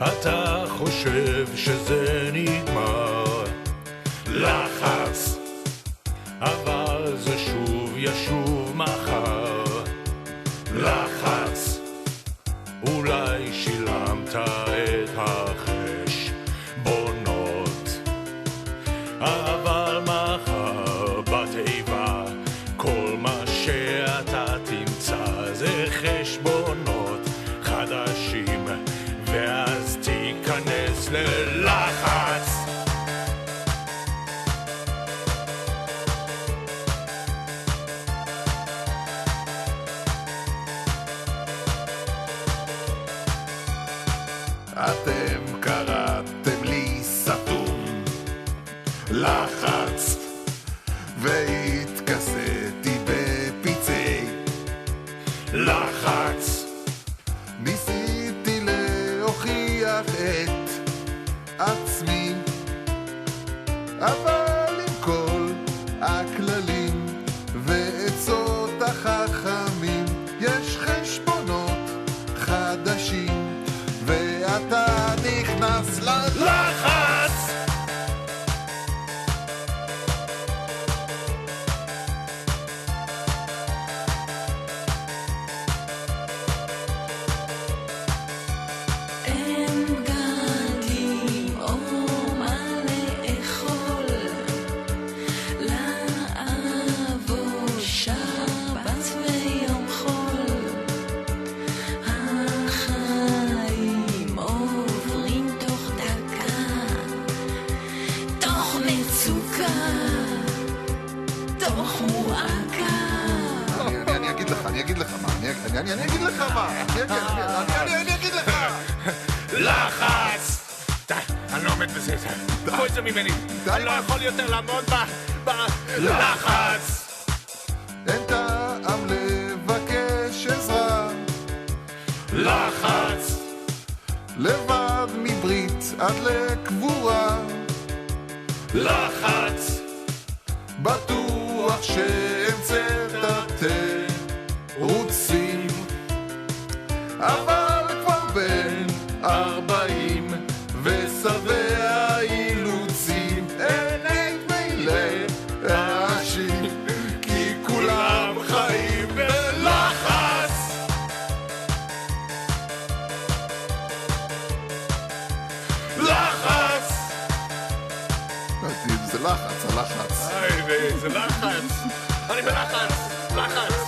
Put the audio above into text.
אתה חושב שזה נגמר. לחץ, אבל זה שוב ישוב מחר. לחץ, אולי שילמת את החשבונות, אבל מחר בתיבה כל מה שאתה תמצא זה חשבונות חדשים, ואז תיכנס ללחץ. אתם קראתם לי סתום, לחץ, והתכסיתי בפיצי לחץ, ניסיתי להוכיח את עצמי, אבל עם כל הכללים ועצות החכמים יש חשבונות חדשים, ואתה נכנס ללחץ. אין בגדים או מה לאכול, לעבור שבת ויום חול, החיים עוברים תוך דקה, תוך מצוקה, תוך מועקה. אני אגיד לך מה, אני אגיד לך. לחץ. די, אני לא עומד בזה. קחו את זה ממני. אני לא יכול יותר לעמוד בלחץ. אין טעם לבקש עזרה, לחץ, לבד מברית עד לקבורה, לחץ, בטוח שהמצאת תירוצים, אבל כבר בן 40 ושבע אילוצים, אין מילא רעשים, כי כולם חיים בלחץ. לחץ. זה לחץ, הלחץ. זה לחץ. אני בלחץ. לחץ.